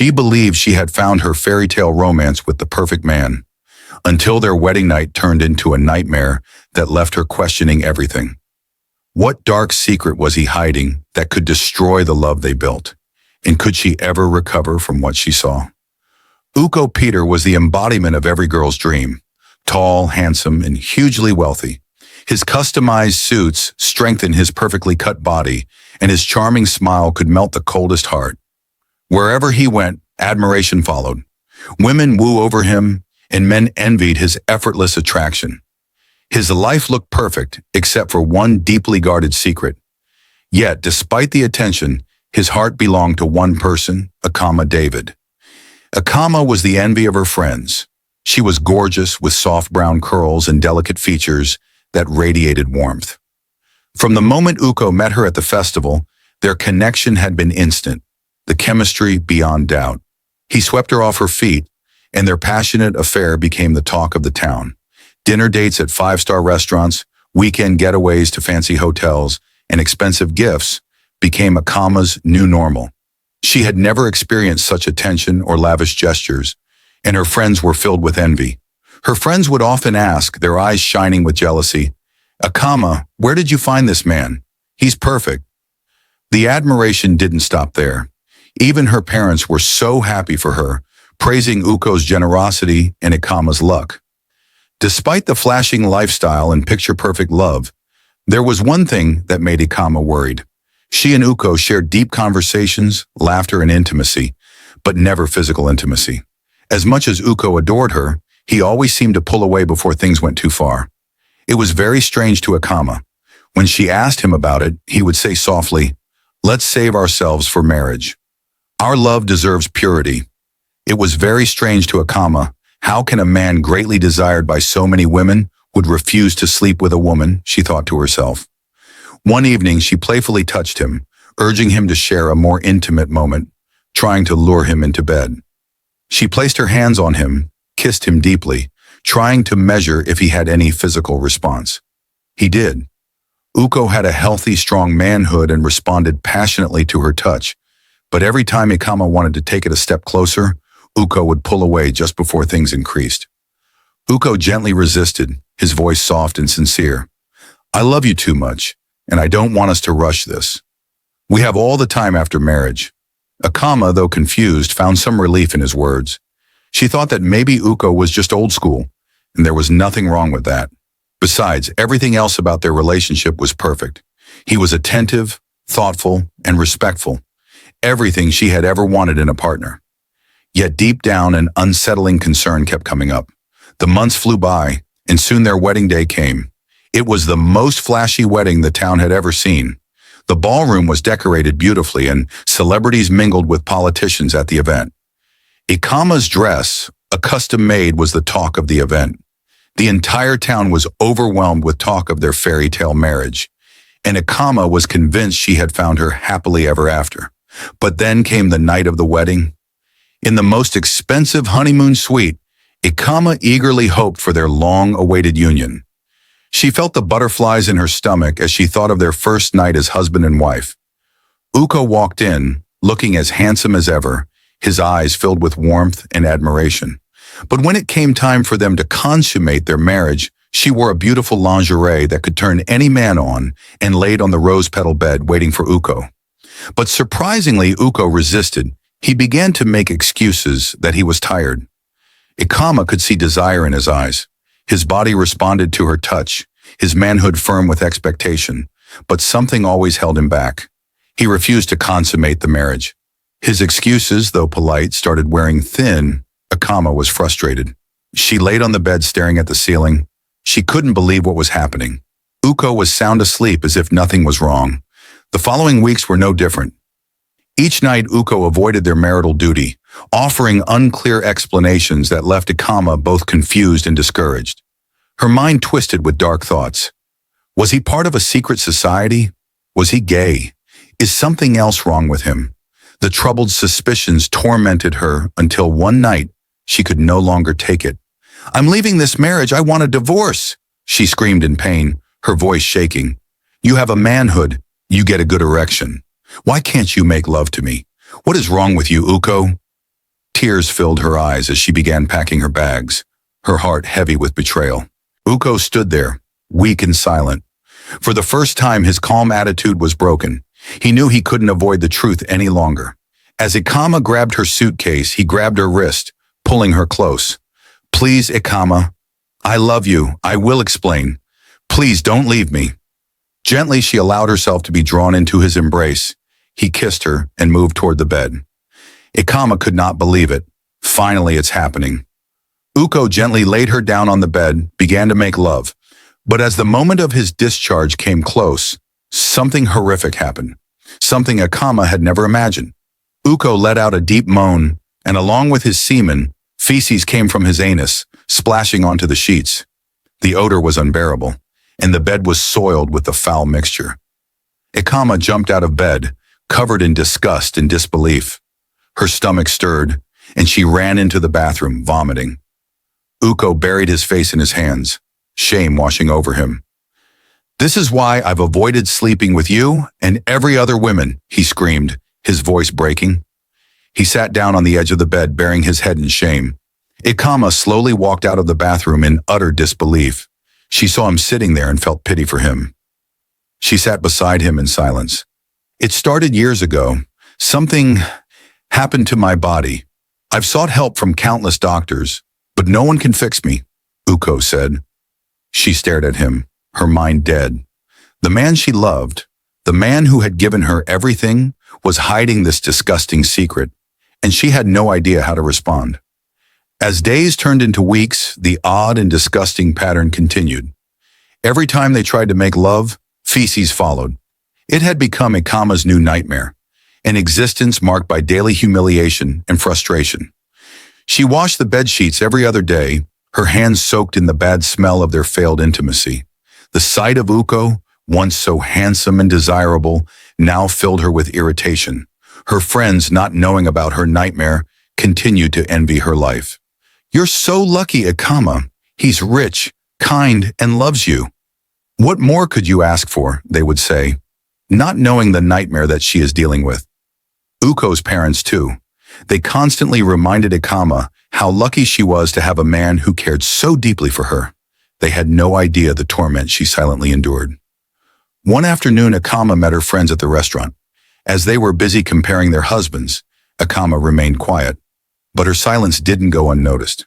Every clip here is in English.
She believed she had found her fairy tale romance with the perfect man, until their wedding night turned into a nightmare that left her questioning everything. What dark secret was he hiding that could destroy the love they built? And could she ever recover from what she saw? Uko Peter was the embodiment of every girl's dream. Tall, handsome, and hugely wealthy. His customized suits strengthened his perfectly cut body, and his charming smile could melt the coldest heart. Wherever he went, admiration followed. Women woo over him, and men envied his effortless attraction. His life looked perfect, except for one deeply guarded secret. Yet, despite the attention, his heart belonged to one person, Akama David. Akama was the envy of her friends. She was gorgeous with soft brown curls and delicate features that radiated warmth. From the moment Uko met her at the festival, their connection had been instant, the chemistry beyond doubt. He swept her off her feet, and their passionate affair became the talk of the town. Dinner dates at five-star restaurants, weekend getaways to fancy hotels, and expensive gifts became Akama's new normal. She had never experienced such attention or lavish gestures, and her friends were filled with envy. Her friends would often ask, their eyes shining with jealousy, "Akama, where did you find this man? He's perfect." The admiration didn't stop there. Even her parents were so happy for her, praising Uko's generosity and Akama's luck. Despite the flashing lifestyle and picture-perfect love, there was one thing that made Akama worried. She and Uko shared deep conversations, laughter, and intimacy, but never physical intimacy. As much as Uko adored her, he always seemed to pull away before things went too far. It was very strange to Akama. When she asked him about it, he would say softly, "Let's save ourselves for marriage. Our love deserves purity." It was very strange to Akama. How can a man greatly desired by so many women would refuse to sleep with a woman, she thought to herself. One evening, she playfully touched him, urging him to share a more intimate moment, trying to lure him into bed. She placed her hands on him, kissed him deeply, trying to measure if he had any physical response. He did. Uko had a healthy, strong manhood and responded passionately to her touch, but every time Akama wanted to take it a step closer, Uko would pull away just before things increased. Uko gently resisted, his voice soft and sincere. "I love you too much, and I don't want us to rush this. We have all the time after marriage." Akama, though confused, found some relief in his words. She thought that maybe Uko was just old school, and there was nothing wrong with that. Besides, everything else about their relationship was perfect. He was attentive, thoughtful, and respectful. Everything she had ever wanted in a partner. Yet deep down, an unsettling concern kept coming up. The months flew by, and soon their wedding day came. It was the most flashy wedding the town had ever seen. The ballroom was decorated beautifully, and celebrities mingled with politicians at the event. Akama's dress, a custom-made, was the talk of the event. The entire town was overwhelmed with talk of their fairy tale marriage, and Akama was convinced she had found her happily ever after. But then came the night of the wedding. In the most expensive honeymoon suite, Akama eagerly hoped for their long-awaited union. She felt the butterflies in her stomach as she thought of their first night as husband and wife. Uko walked in, looking as handsome as ever, his eyes filled with warmth and admiration. But when it came time for them to consummate their marriage, she wore a beautiful lingerie that could turn any man on and laid on the rose-petal bed waiting for Uko. But surprisingly, Uko resisted. He began to make excuses that he was tired. Akama could see desire in his eyes. His body responded to her touch, his manhood firm with expectation, but something always held him back. He refused to consummate the marriage. His excuses, though polite, started wearing thin. Akama was frustrated. She laid on the bed staring at the ceiling. She couldn't believe what was happening. Uko was sound asleep as if nothing was wrong. The following weeks were no different. Each night, Uko avoided their marital duty, offering unclear explanations that left Akama both confused and discouraged. Her mind twisted with dark thoughts. Was he part of a secret society? Was he gay? Is something else wrong with him? The troubled suspicions tormented her until one night she could no longer take it. "I'm leaving this marriage. I want a divorce," she screamed in pain, her voice shaking. "You have a manhood. You get a good erection. Why can't you make love to me? What is wrong with you, Uko?" Tears filled her eyes as she began packing her bags, her heart heavy with betrayal. Uko stood there, weak and silent. For the first time, his calm attitude was broken. He knew he couldn't avoid the truth any longer. As Ikama grabbed her suitcase, he grabbed her wrist, pulling her close. "Please, Ikama. I love you. I will explain. Please don't leave me." Gently, she allowed herself to be drawn into his embrace. He kissed her and moved toward the bed. Ikama could not believe it. Finally, it's happening. Uko gently laid her down on the bed, began to make love. But as the moment of his discharge came close, something horrific happened. Something Ikama had never imagined. Uko let out a deep moan, and along with his semen, feces came from his anus, splashing onto the sheets. The odor was unbearable, and the bed was soiled with the foul mixture. Ikama jumped out of bed, covered in disgust and disbelief. Her stomach stirred, and she ran into the bathroom, vomiting. Uko buried his face in his hands, shame washing over him. "This is why I've avoided sleeping with you and every other woman," he screamed, his voice breaking. He sat down on the edge of the bed, burying his head in shame. Ikama slowly walked out of the bathroom in utter disbelief. She saw him sitting there and felt pity for him. She sat beside him in silence. "It started years ago. Something happened to my body. I've sought help from countless doctors, but no one can fix me," Uko said. She stared at him, her mind dead. The man she loved, the man who had given her everything, was hiding this disgusting secret, and she had no idea how to respond. As days turned into weeks, the odd and disgusting pattern continued. Every time they tried to make love, feces followed. It had become Ikama's new nightmare, an existence marked by daily humiliation and frustration. She washed the bed sheets every other day, her hands soaked in the bad smell of their failed intimacy. The sight of Uko, once so handsome and desirable, now filled her with irritation. Her friends, not knowing about her nightmare, continued to envy her life. "You're so lucky, Ikama. He's rich, kind, and loves you. What more could you ask for?" they would say, not knowing the nightmare that she is dealing with. Uko's parents, too. They constantly reminded Ikama how lucky she was to have a man who cared so deeply for her. They had no idea the torment she silently endured. One afternoon, Ikama met her friends at the restaurant. As they were busy comparing their husbands, Ikama remained quiet, but her silence didn't go unnoticed.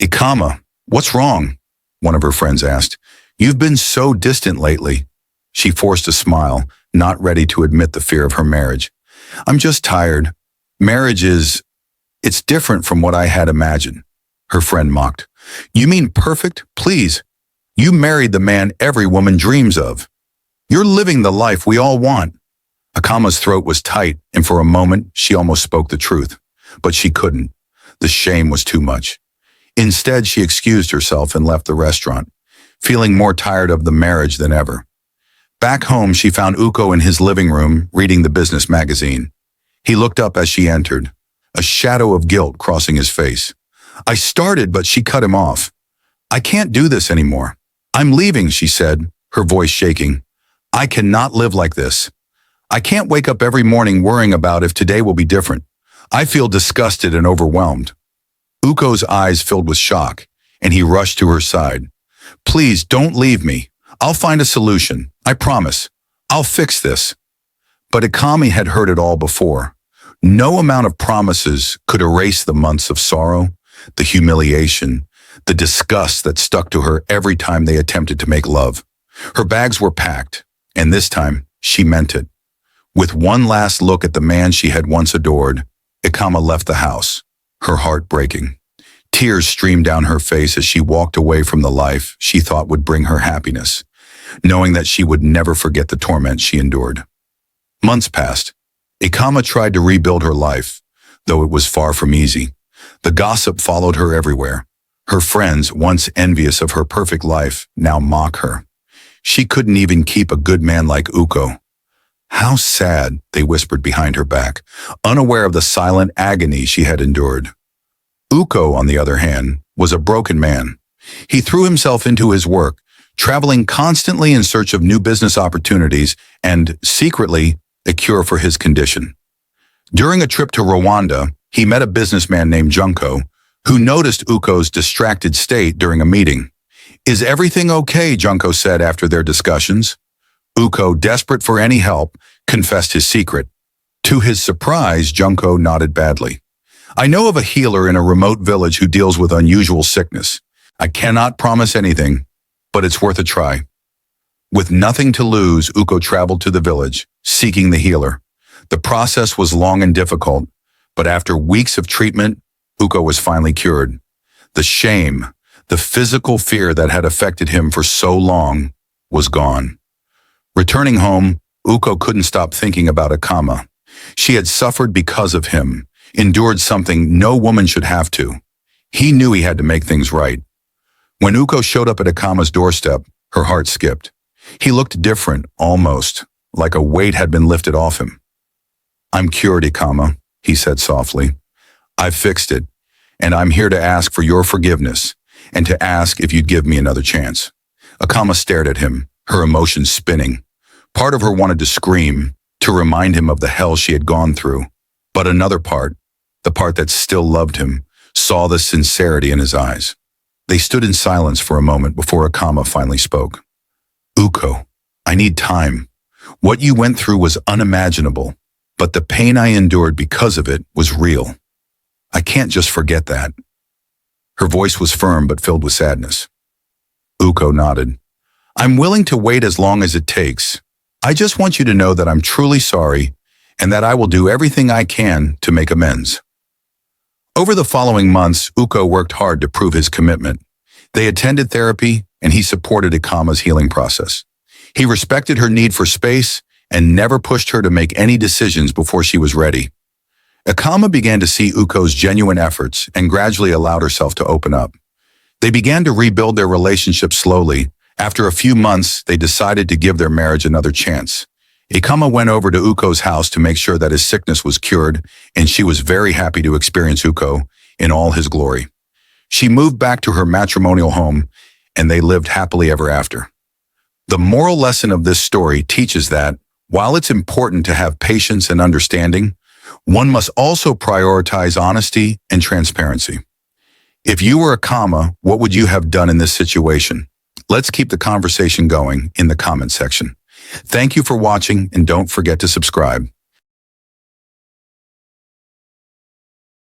"Ikama, what's wrong?" one of her friends asked. "You've been so distant lately." She forced a smile, not ready to admit the fear of her marriage. "I'm just tired. Marriage it's different from what I had imagined," her friend mocked. "You mean perfect? Please. You married the man every woman dreams of. You're living the life we all want." Akama's throat was tight, and for a moment she almost spoke the truth. But she couldn't. The shame was too much. Instead, she excused herself and left the restaurant, feeling more tired of the marriage than ever. Back home, she found Uko in his living room, reading the business magazine. He looked up as she entered, a shadow of guilt crossing his face. "I started, but she cut him off. I can't do this anymore. I'm leaving," she said, her voice shaking. "I cannot live like this. I can't wake up every morning worrying about if today will be different. I feel disgusted and overwhelmed." Uko's eyes filled with shock, and he rushed to her side. "Please don't leave me. I'll find a solution. I promise. I'll fix this." But Ikami had heard it all before. No amount of promises could erase the months of sorrow, the humiliation, the disgust that stuck to her every time they attempted to make love. Her bags were packed, and this time she meant it. With one last look at the man she had once adored, Ikama left the house, her heart breaking. Tears streamed down her face as she walked away from the life she thought would bring her happiness, knowing that she would never forget the torment she endured. Months passed. Ikama tried to rebuild her life, though it was far from easy. The gossip followed her everywhere. Her friends, once envious of her perfect life, now mock her. She couldn't even keep a good man like Uko. "How sad," they whispered behind her back, unaware of the silent agony she had endured. Uko, on the other hand, was a broken man. He threw himself into his work, traveling constantly in search of new business opportunities and, secretly, a cure for his condition. During a trip to Rwanda, he met a businessman named Junko, who noticed Uko's distracted state during a meeting. "Is everything okay?" Junko said after their discussions. Uko, desperate for any help, confessed his secret. To his surprise, Junko nodded badly. "I know of a healer in a remote village who deals with unusual sickness. I cannot promise anything, but it's worth a try." With nothing to lose, Uko traveled to the village, seeking the healer. The process was long and difficult, but after weeks of treatment, Uko was finally cured. The shame, the physical fear that had affected him for so long, was gone. Returning home, Uko couldn't stop thinking about Akama. She had suffered because of him, endured something no woman should have to. He knew he had to make things right. When Uko showed up at Akama's doorstep, her heart skipped. He looked different, almost, like a weight had been lifted off him. "I'm cured, Akama," he said softly. "I've fixed it, and I'm here to ask for your forgiveness, and to ask if you'd give me another chance." Akama stared at him, her emotions spinning. Part of her wanted to scream, to remind him of the hell she had gone through. But another part, the part that still loved him, saw the sincerity in his eyes. They stood in silence for a moment before Akama finally spoke. "Uko, I need time. What you went through was unimaginable, but the pain I endured because of it was real. I can't just forget that." Her voice was firm but filled with sadness. Uko nodded. "I'm willing to wait as long as it takes. I just want you to know that I'm truly sorry and that I will do everything I can to make amends." Over the following months, Uko worked hard to prove his commitment. They attended therapy, and he supported Akama's healing process. He respected her need for space and never pushed her to make any decisions before she was ready. Akama began to see Uko's genuine efforts and gradually allowed herself to open up. They began to rebuild their relationship slowly. After a few months, they decided to give their marriage another chance. Akama went over to Uko's house to make sure that his sickness was cured, and she was very happy to experience Uko in all his glory. She moved back to her matrimonial home, and they lived happily ever after. The moral lesson of this story teaches that, while it's important to have patience and understanding, one must also prioritize honesty and transparency. If you were Akama, what would you have done in this situation? Let's keep the conversation going in the comment section. Thank you for watching, and don't forget to subscribe.